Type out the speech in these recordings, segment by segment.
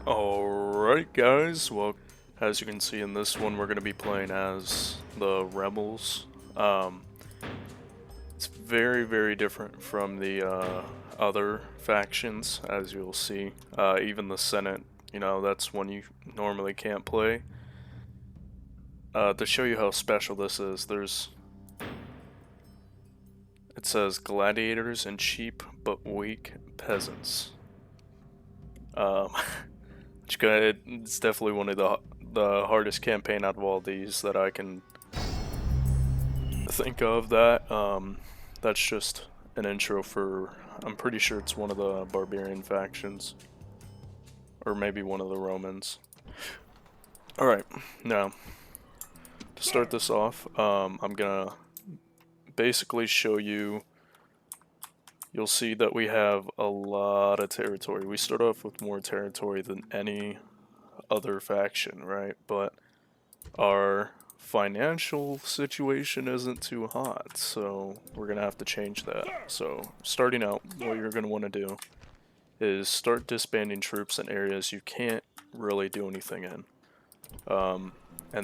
Alright guys, well, as you can see in this one we're going to be playing as the Rebels. It's very different from the other factions, as you'll see. Even the Senate, that's one you normally can't play. To show you how special this is, it says gladiators and cheap but weak peasants. It's definitely one of the hardest campaign out of all these that I can think of. That's just an intro for. I'm pretty sure it's one of the barbarian factions, or maybe one of the Romans. All right, now to start this off, I'm gonna basically show you. You'll see that we have a lot of territory. We start off with more territory than any other faction, right? But our financial situation isn't too hot, so we're gonna have to change that. So starting out, what you're gonna want to do is start disbanding troops in areas you can't really do anything in. And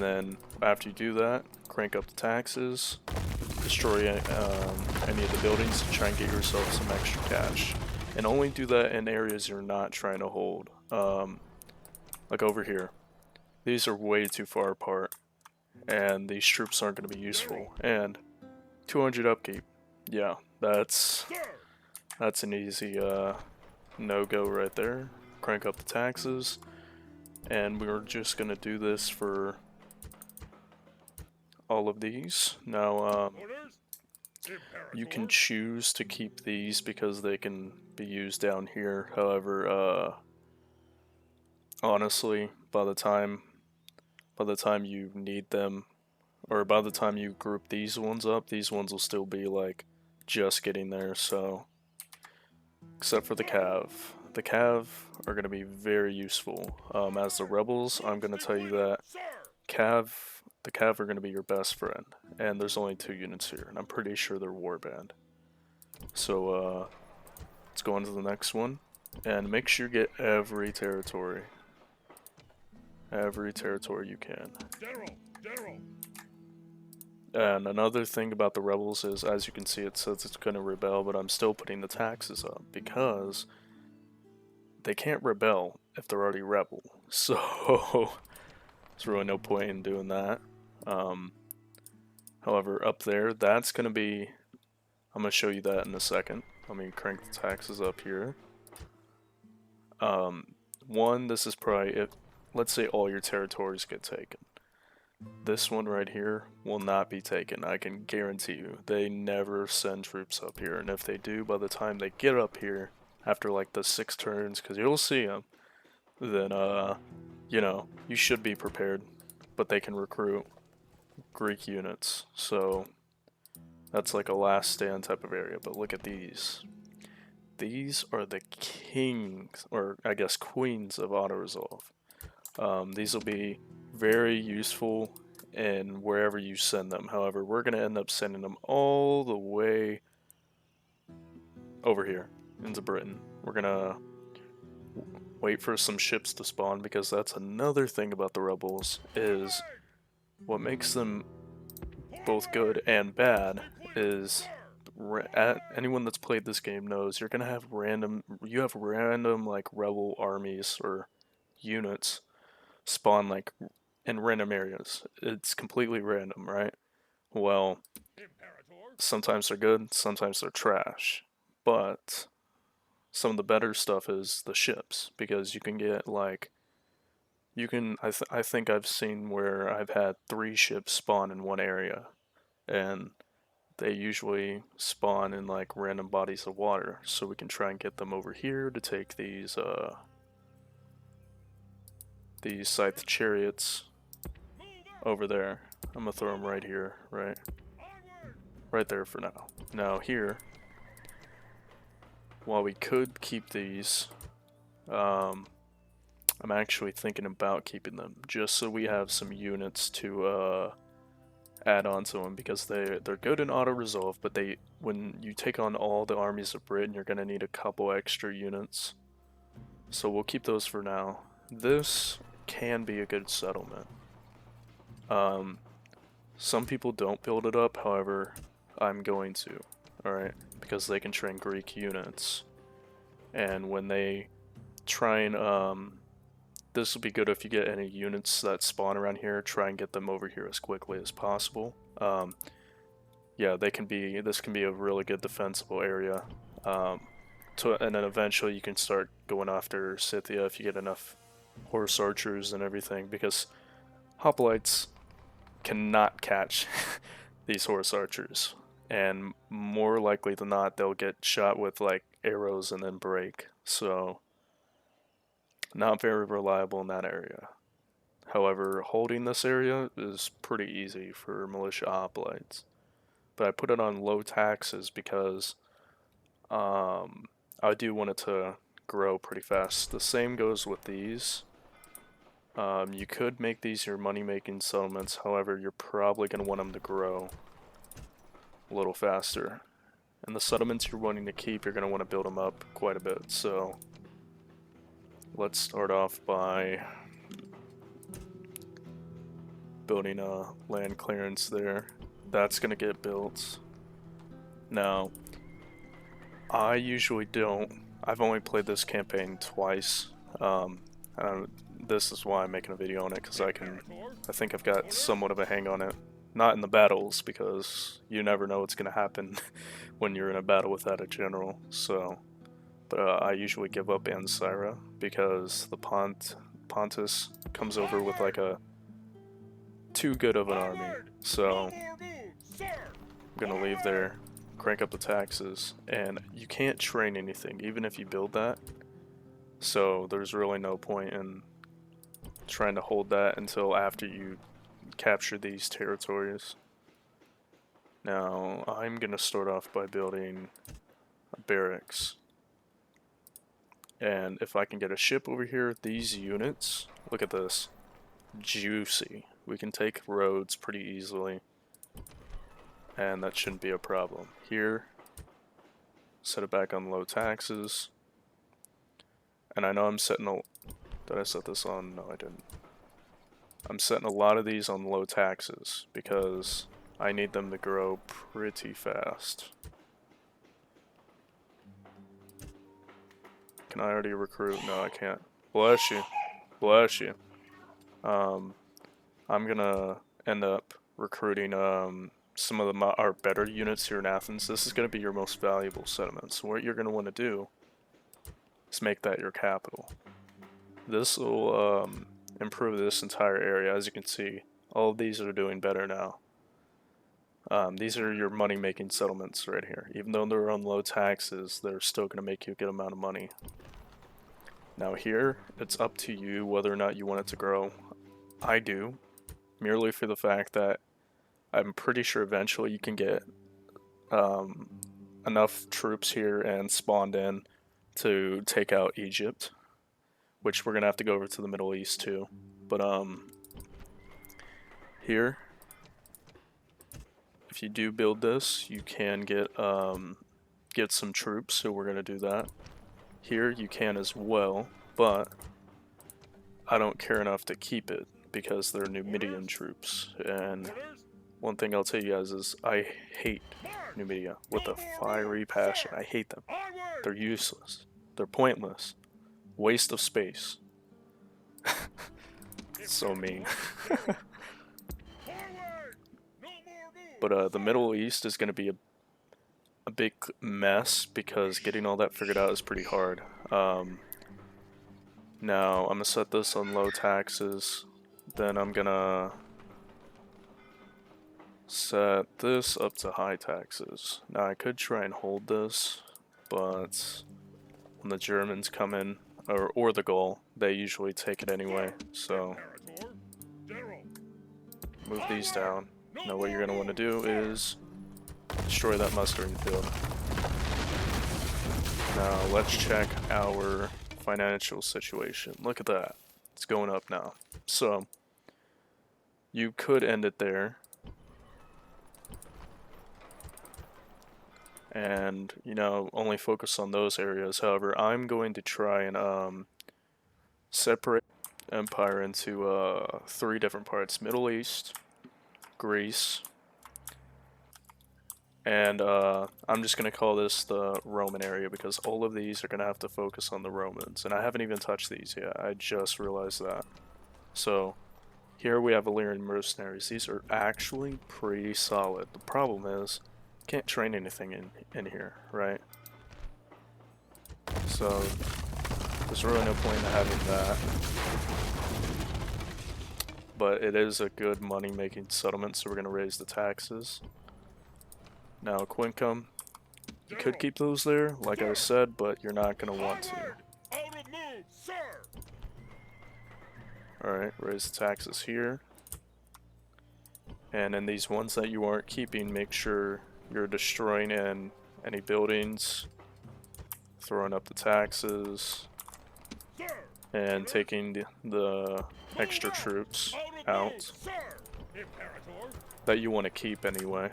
then after you do that, crank up the taxes, destroy any of the buildings, and try and get yourself some extra cash. And only do that in areas you're not trying to hold. Like over here. These are way too far apart, and these troops aren't going to be useful. And 200 upkeep, yeah, that's an easy no-go right there. Crank up the taxes, and we're just going to do this for all of these. Now, you can choose to keep these because they can be used down here. However, honestly, by the time you need them, or by the time you group these ones up, these ones will still be like just getting there. So except for the Cav. The Cav are going to be very useful. As the Rebels, I'm going to tell you that the Cav are going to be your best friend. And there's only 2 units here, and I'm pretty sure they're warband. So let's go on to the next one. And make sure you get every territory. Every territory you can. General. And another thing about the Rebels is, as you can see, it says it's going to rebel, but I'm still putting the taxes up because they can't rebel if they're already rebel. So there's really no point in doing that. However, up there, that's going to be. I'm going to show you that in a second. Let me crank the taxes up here. This is probably if. Let's say all your territories get taken. This one right here will not be taken, I can guarantee you. They never send troops up here, and if they do, by the time they get up here, after like the 6 turns, because you'll see them, then, you should be prepared. But they can recruit Greek units, so that's like a last stand type of area. But look at these. These are the kings, or I guess queens of auto-resolve. These will be very useful in wherever you send them. However, we're going to end up sending them all the way over here into Britain. We're going to wait for some ships to spawn, because that's another thing about the Rebels, is what makes them both good and bad is anyone that's played this game knows you're going to have random like rebel armies or units spawn like in random areas. It's completely random, right? Well, sometimes they're good, sometimes they're trash. But some of the better stuff is the ships, because you can get like I think I've seen where I've had 3 ships spawn in one area, and they usually spawn in like random bodies of water, so we can try and get them over here to take these scythe chariots over there. I'm gonna throw them right here, right there for now. Now here, while we could keep these, I'm actually thinking about keeping them just so we have some units to add on to them, because they're good in auto resolve, but when you take on all the armies of Britain, you're gonna need a couple extra units. So we'll keep those for now. this can be a good settlement. Some people don't build it up, however, I'm going to, alright? Because they can train Greek units. And when they try and, this will be good if you get any units that spawn around here, try and get them over here as quickly as possible. Yeah, this can be a really good defensible area. And then eventually you can start going after Scythia if you get enough horse archers and everything, because hoplites cannot catch these horse archers, and more likely than not they'll get shot with like arrows and then break, so not very reliable in that area. However, holding this area is pretty easy for militia hoplites, but I put it on low taxes because I do want it to grow pretty fast. The same goes with these. You could make these your money-making settlements, however, you're probably going to want them to grow a little faster. And the settlements you're wanting to keep, you're going to want to build them up quite a bit. So let's start off by building a land clearance there. That's going to get built. Now, I usually don't. I've only played this campaign twice. This is why I'm making a video on it, because I think I've got somewhat of a hang on it. Not in the battles, because you never know what's going to happen when you're in a battle without a general. So, but I usually give up Ancyra because the Pontus comes over with like a too good of an army. So I'm gonna leave there, crank up the taxes, and you can't train anything even if you build that. So there's really no point in trying to hold that until after you capture these territories. Now, I'm gonna start off by building a barracks. And if I can get a ship over here, these units, look at this, juicy. We can take roads pretty easily, and that shouldn't be a problem. Here, set it back on low taxes. And I know I'm setting a... Did I set this on? No, I didn't. I'm setting a lot of these on low taxes because I need them to grow pretty fast. Can I already recruit? No, I can't. Bless you. Bless you. I'm gonna end up recruiting some of our better units here in Athens. This is gonna be your most valuable settlement. So what you're gonna want to do is make that your capital. This will improve this entire area. As you can see, all of these are doing better now. These are your money-making settlements right here. Even though they're on low taxes, they're still going to make you a good amount of money. Now here, it's up to you whether or not you want it to grow. I do, merely for the fact that I'm pretty sure eventually you can get enough troops here and spawned in to take out Egypt, which we're going to have to go over to the Middle East too. But here, if you do build this, you can get some troops, so we're going to do that. Here you can as well, but I don't care enough to keep it because they're Numidian troops. And one thing I'll tell you guys is I hate Numidia with a fiery passion. I hate them. They're useless. They're pointless. Waste of space. So mean. But the Middle East is going to be a big mess because getting all that figured out is pretty hard. Now, I'm going to set this on low taxes. Then I'm going to set this up to high taxes. Now, I could try and hold this, but when the Germans come in, or the Gaul, they usually take it anyway. So, move these down. Now what you're going to want to do is destroy that mustering field. Now let's check our financial situation. Look at that. It's going up now. So you could end it there. And, you know, only focus on those areas. However, I'm going to try and separate empire into 3 different parts: Middle East, Greece, and I'm just gonna call this the Roman area because all of these are gonna have to focus on the Romans, and I haven't even touched these yet. I just realized that. So here we have Illyrian mercenaries. These are actually pretty solid. The problem is, can't train anything in here, right? So there's really no point in having that. But it is a good money-making settlement, so we're gonna raise the taxes. Now, Quincum, you could keep those there, like I said, but you're not gonna want to. Alright, raise the taxes here. And in these ones that you aren't keeping, make sure you're destroying any buildings, throwing up the taxes, and taking the extra troops out that you want to keep anyway.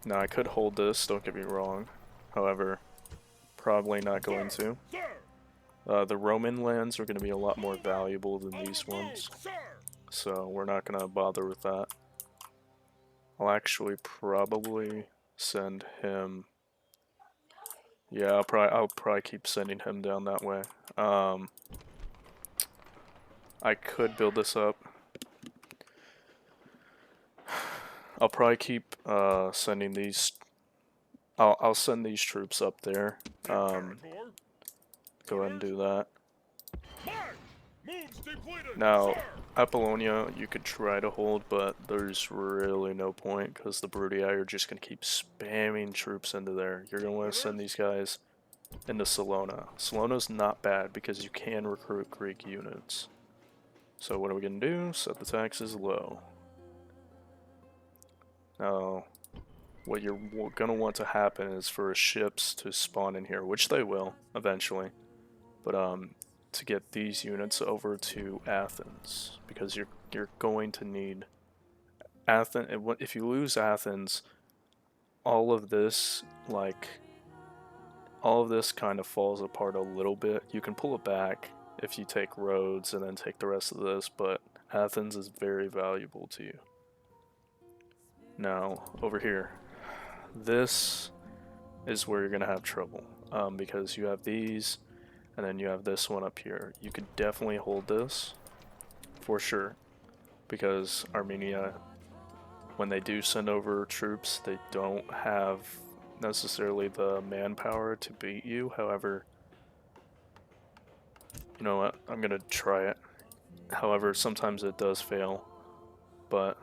Now I could hold this, don't get me wrong, however, probably not going to. The Roman lands are going to be a lot more valuable than these ones, so we're not going to bother with that. I'll actually probably send him. Yeah, I'll probably keep sending him down that way. I could build this up. I'll probably keep sending these. I'll send these troops up there. Go ahead and do that. Now, Apollonia you could try to hold, but there's really no point because the Brutii are just going to keep spamming troops into there. You're going to want to send these guys into Salona. Salona's not bad because you can recruit Greek units. So what are we going to do? Set the taxes low. Now, what you're going to want to happen is for ships to spawn in here, which they will eventually. But to get these units over to Athens, because you're going to need Athens. If you lose Athens, all of this kind of falls apart a little bit. You can pull it back if you take Rhodes and then take the rest of this, but Athens is very valuable to you. Now, over here, this is where you're going to have trouble, because you have these, and then you have this one up here. You could definitely hold this, for sure, because Armenia, when they do send over troops, they don't have necessarily the manpower to beat you. However, you know what, I'm going to try it. However, sometimes it does fail, but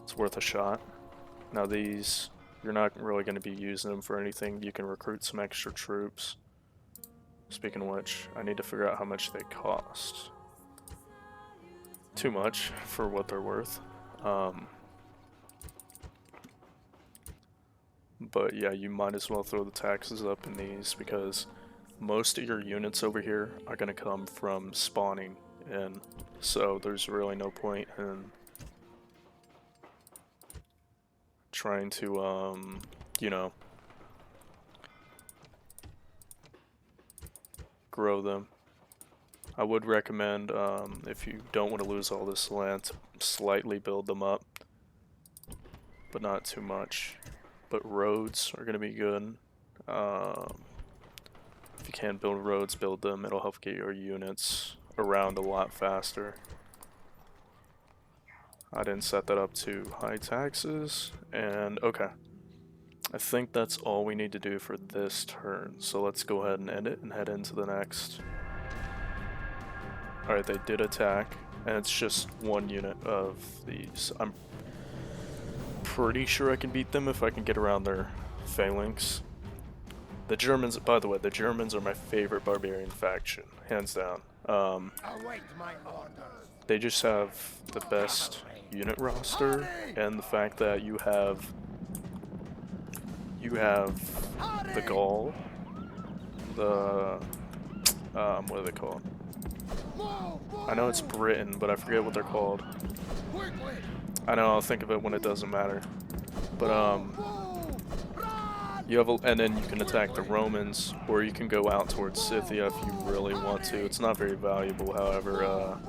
it's worth a shot. Now these, you're not really going to be using them for anything. You can recruit some extra troops. Speaking of which, I need to figure out how much they cost. Too much for what they're worth. But yeah, you might as well throw the taxes up in these because most of your units over here are going to come from spawning in. So there's really no point in trying to, you know, grow them. I would recommend, if you don't want to lose all this land, to slightly build them up, but not too much. But roads are going to be good. If you can't build roads, build them. It'll help get your units around a lot faster. I didn't set that up to high taxes, and okay. I think that's all we need to do for this turn, so let's go ahead and end it and head into the next. Alright, they did attack, and it's just one unit of these. I'm pretty sure I can beat them if I can get around their phalanx. The Germans, by the way, the Germans are my favorite barbarian faction, hands down. They just have the best unit roster, and the fact that you have the Gaul, the what are they called? I know it's Britain, but I forget what they're called. I know, I'll think of it when it doesn't matter. But You have and then you can attack the Romans, or you can go out towards Scythia if you really want to. It's not very valuable, however.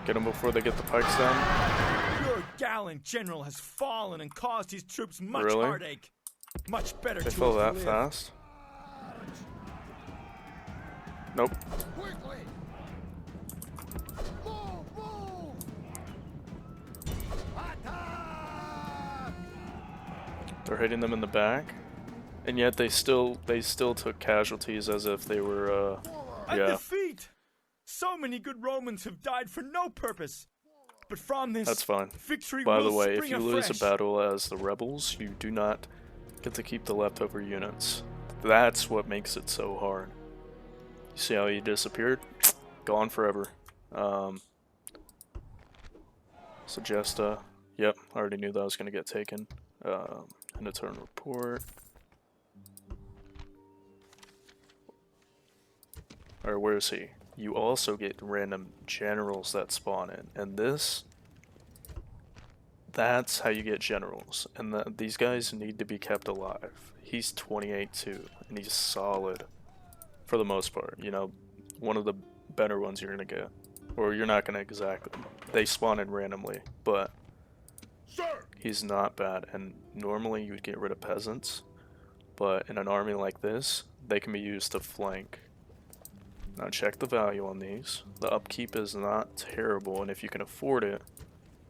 Get them before they get the pikes down. Your gallant general has fallen and caused his troops much Really? heartache. Much better They to fell have that lived. fast? Nope. They're hitting them in the back, and yet they still took casualties as if they were A yeah. defeat! So many good Romans have died for no purpose. But from this, That's fine. victory By will the way, if spring you lose a afresh. battle as the rebels, you do not get to keep the leftover units. That's what makes it so hard. You see how he disappeared? Gone forever. Segesta. Yep, I already knew that was going to get taken. An internal report. Or where is he? You also get random generals that spawn in. And that's how you get generals. And these guys need to be kept alive. He's 28 too, and he's solid for the most part. You know, one of the better ones you're going to get. Or you're not going to exact them. They spawn in randomly, but he's not bad. And normally you would get rid of peasants, but in an army like this, they can be used to flank. Now check the value on these. The upkeep is not terrible, and if you can afford it,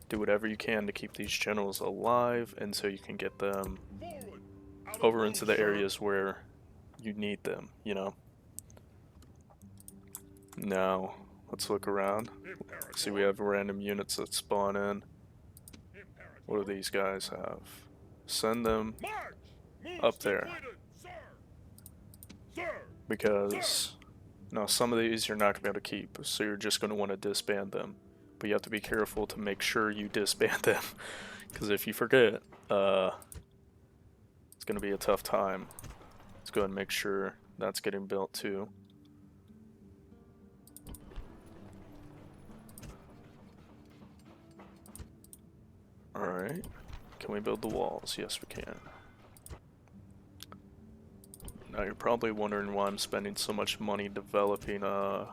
do whatever you can to keep these generals alive until you can get them over into the areas where you need them, you know. Now, let's look around. See, we have random units that spawn in. What do these guys have? Send them up there. Because now some of these you're not going to be able to keep, so you're just going to want to disband them. But you have to be careful to make sure you disband them, because if you forget, it's going to be a tough time. Let's go ahead and make sure that's getting built too. Alright, can we build the walls? Yes, we can. Now you're probably wondering why I'm spending so much money developing the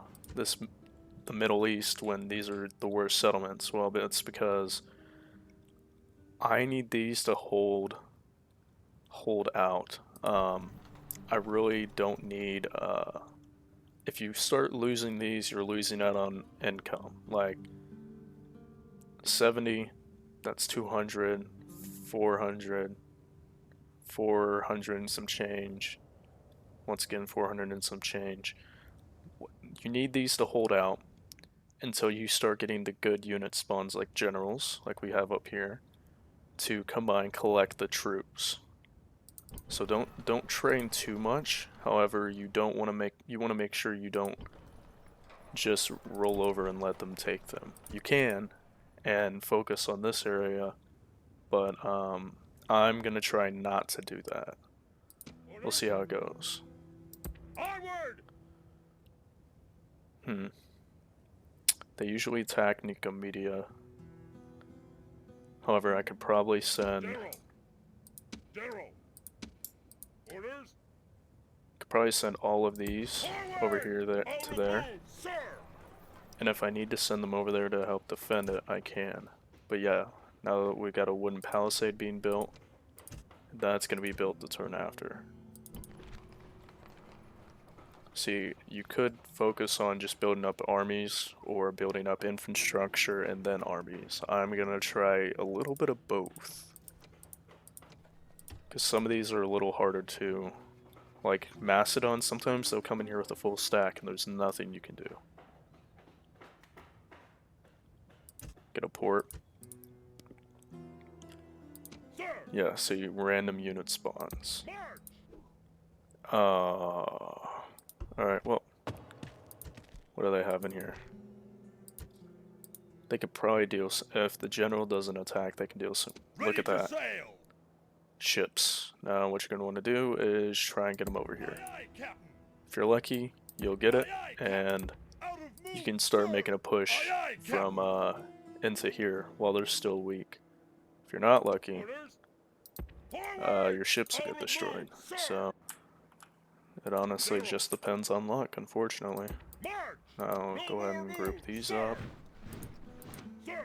Middle East when these are the worst settlements. Well, it's because I need these to hold out. I really don't need if you start losing these, you're losing out on income. Like 70, that's 200, 400, 400 and some change. Once again, 400 and some change. You need these to hold out until you start getting the good unit spawns like generals, like we have up here, to come by and collect the troops. So don't train too much. However, you want to make sure you don't just roll over and let them take them. You can and focus on this area, but I'm gonna try not to do that. We'll see how it goes. They usually attack Nicomedia. However, I could probably send. General. Orders. Could probably send all of these over here to there. And if I need to send them over there to help defend it, I can. But yeah, now that we've got a wooden palisade being built, that's going to be built the turn after. See, you could focus on just building up armies or building up infrastructure and then armies. I'm going to try a little bit of both. Because some of these are a little harder to, like Macedon, sometimes they'll come in here with a full stack and there's nothing you can do. Get a port. Yeah, so you random unit spawns. Alright, well, what do they have in here? They could probably deal, if the general doesn't attack, they can deal some, look at that. Ships. Now what you're going to want to do is try and get them over here. If you're lucky, you'll get it, and you can start making a push from into here while they're still weak. If you're not lucky, Orders. Forward. your ships will get Forward destroyed. move, sir. So it honestly General. just depends on luck, unfortunately. March. Now No go ahead more and group moves, these sir. up. Sir.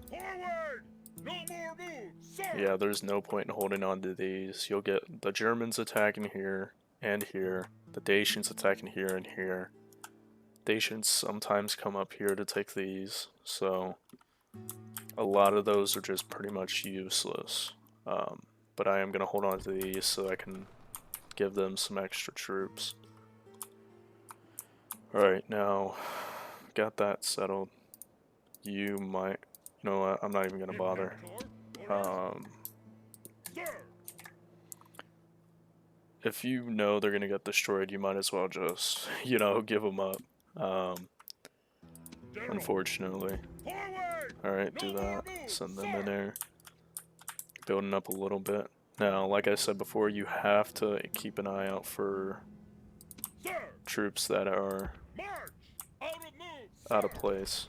Forward. No more moves, sir. Yeah, there's no point in holding on to these. You'll get the Germans attacking here and here, the Dacians attacking here and here. Dacians sometimes come up here to take these, so a lot of those are just pretty much useless. But I am going to hold on to these so I can give them some extra troops. Alright, now, got that settled. You might, you know what, I'm not even going to bother. Orders. Sir. If you know they're going to get destroyed, you might as well just, you know, give them up. General. Unfortunately. Forward. Alright, do that. Send them in there. Building up a little bit. Now, like I said before, you have to keep an eye out for Sir. troops that are March. Out of move, out of sir. place.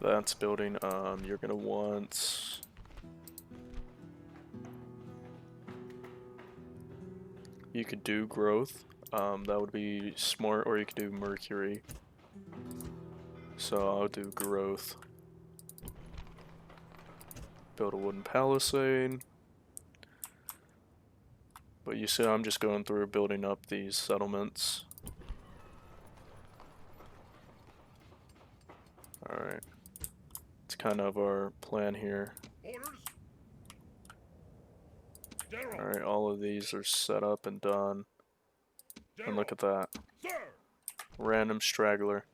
That's building. You're gonna want. You could do growth. That would be smart, or you could do Mercury. So I'll do growth. Build a wooden palisade. But you see, I'm just going through building up these settlements. Alright. It's kind of our plan here. Orders. General. Alright, all of these are set up and done. And look at that. Sir. Random straggler.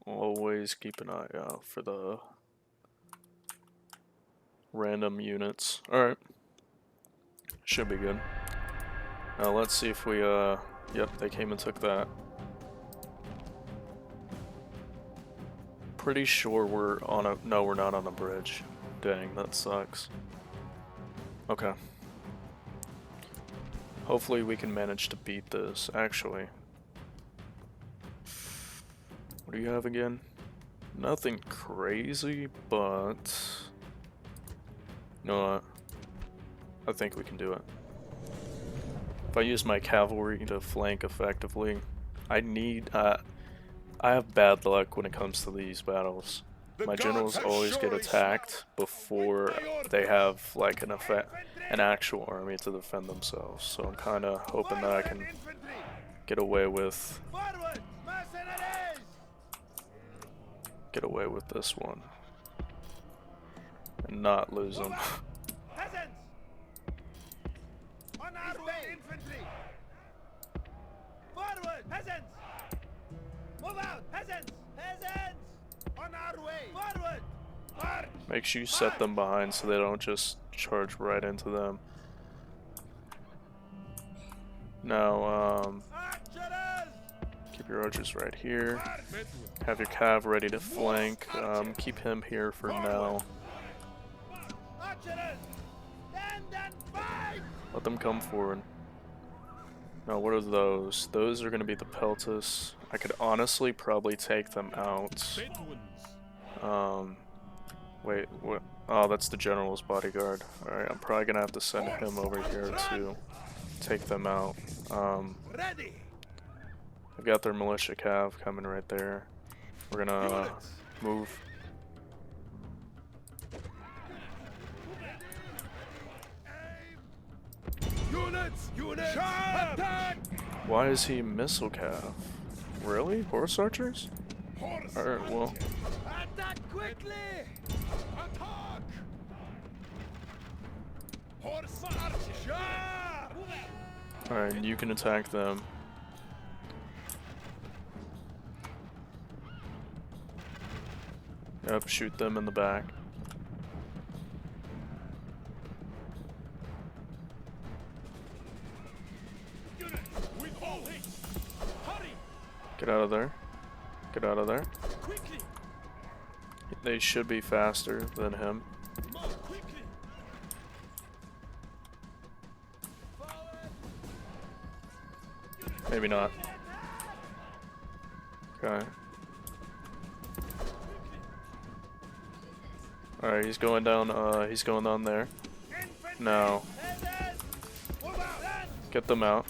Always keep an eye out for the random units. Alright. Should be good. Now let's see if we, yep, they came and took that. Pretty sure we're on a, no, we're not on a bridge. Dang, that sucks. Okay. Hopefully we can manage to beat this, actually. What do you have again? Nothing crazy, but... You know what? I think we can do it. If I use my cavalry to flank effectively, I need... I have bad luck when it comes to these battles. My generals always get attacked before they have like an actual army to defend themselves. So I'm kind of hoping that I can get away with this one and not lose them. Peasants! On our way! Infantry! Forward! Peasants! Move out! Peasants! Peasants! On our way! Forward! March! Make sure you set them behind so they don't just charge right into them. Now, Archers! keep your archers right here. Met with Have your cav ready to flank. Keep him here for now. Archers! Stand and fight! Let them come forward. Now, what are those? Those are going to be the Peltas. I could honestly probably take them out. Bedouins. Wait, what? Oh, that's the general's bodyguard. Alright, I'm probably going to have to send him over here to take them out. Ready! I've got their militia cav coming right there. We're going to move. Units! Units! Attack! Why is he missile cav? Really? Horse archers? Horse. Alright, well, Attack quickly! Attack. Horse archer. Charge! alright, you can attack them. Yep, shoot them in the back. Units with all haste. Hurry. Get out of there. Get out of there. Quickly. They should be faster than him. More quickly. Maybe not. Okay. Alright, he's going down there. Now, Peasants! Move out! Run! get them out.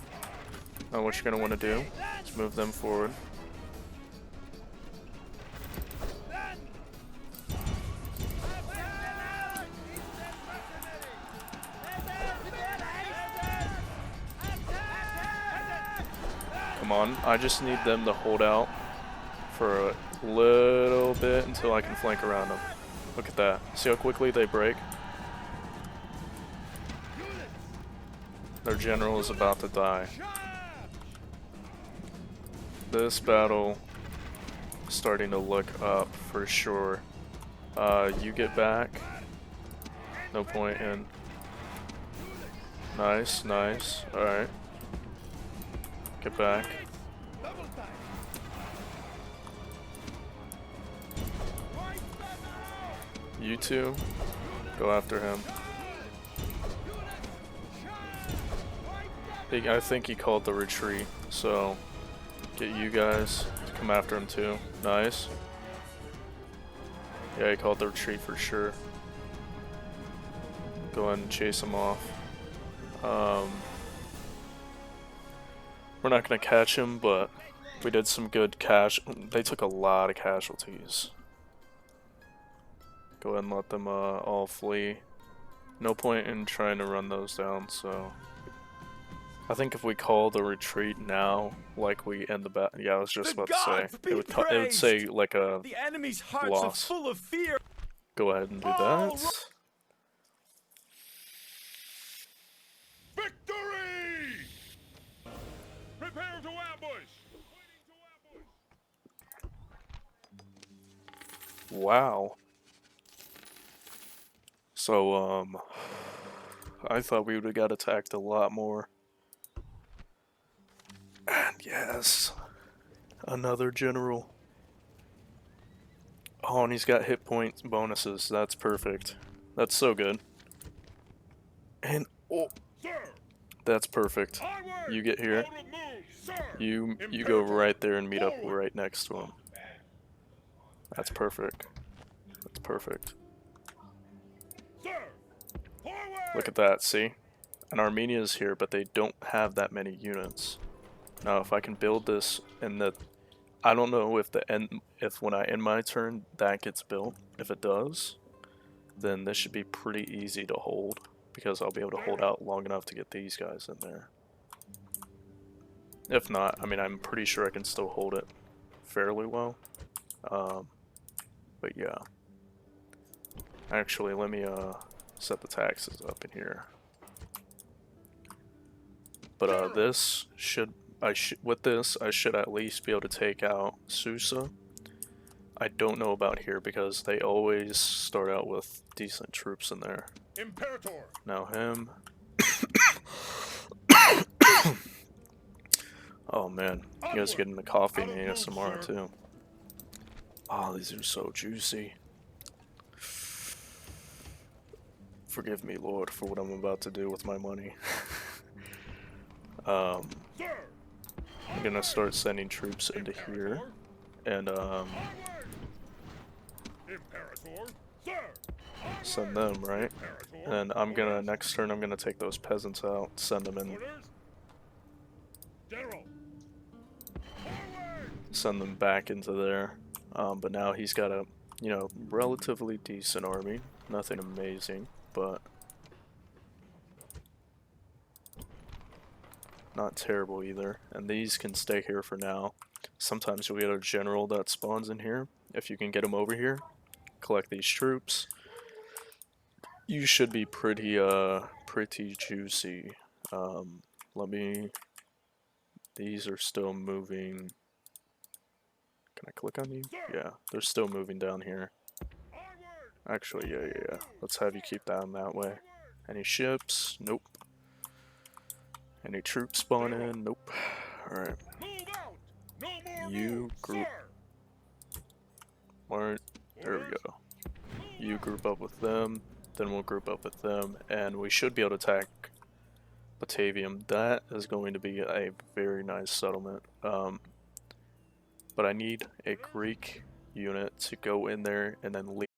Now what you're gonna want to do is move them forward. Run! Come on, I just need them to hold out for a little bit until I can flank around them. Look at that. See how quickly they break? Their general is about to die. This battle is starting to look up for sure. You get back. No point in. Nice, nice. Alright. Get back. Double time! You two, go after him. I think he called the retreat, so get you guys to come after him too. Nice. Yeah, he called the retreat for sure. Go ahead and chase him off. We're not gonna catch him, but we did some good they took a lot of casualties. Go ahead and let them all flee. No point in trying to run those down, so I think if we call the retreat now, like we end the battle, yeah, I was just about to say, it would say like a The enemy's hearts loss. are full of fear. Go ahead and do All that. Victory! Prepare to ambush. Wow. So I thought we would have got attacked a lot more. And yes, another general. Oh, and he's got hit point bonuses. That's perfect. That's so good. And oh, Sir, that's perfect. onward! You get here. Out of move, sir. You go right there and meet up right next to him. That's perfect. That's perfect. Sir, forward! Look at that, see? And Armenia's here, but they don't have that many units. Now, if I can build this in the... I don't know if if when I end my turn, that gets built. If it does, then this should be pretty easy to hold, because I'll be able to hold out long enough to get these guys in there. If not, I mean, I'm pretty sure I can still hold it fairly well. But yeah. Actually, let me set the taxes up in here. But this should with this I should at least be able to take out Susa. I don't know about here because they always start out with decent troops in there. Imperator! Now him. Oh man, you guys are getting the coffee and the ASMR too. Oh, these are so juicy. Forgive me, Lord, for what I'm about to do with my money. Sir, I'm gonna start sending troops into here, and Imperator, sir. send them, right? And I'm gonna, next turn I'm gonna take those peasants out, send them in, Orders. General. Forward! send them back into there. But now he's got a, you know, relatively decent army. Nothing amazing, but not terrible either. And these can stay here for now. Sometimes you'll get a general that spawns in here. If you can get him over here, collect these troops, you should be pretty juicy. These are still moving. Can I click on you? Yeah, they're still moving down here. Actually, yeah. Let's have you keep down that way. Any ships? Nope. Any troops spawn in? Nope. Alright. Move out! No more You moves, group. sir. Alright, there we go. You group up with them, then we'll group up with them, and we should be able to attack Batavium. That is going to be a very nice settlement. but I need a Greek unit to go in there and then lead.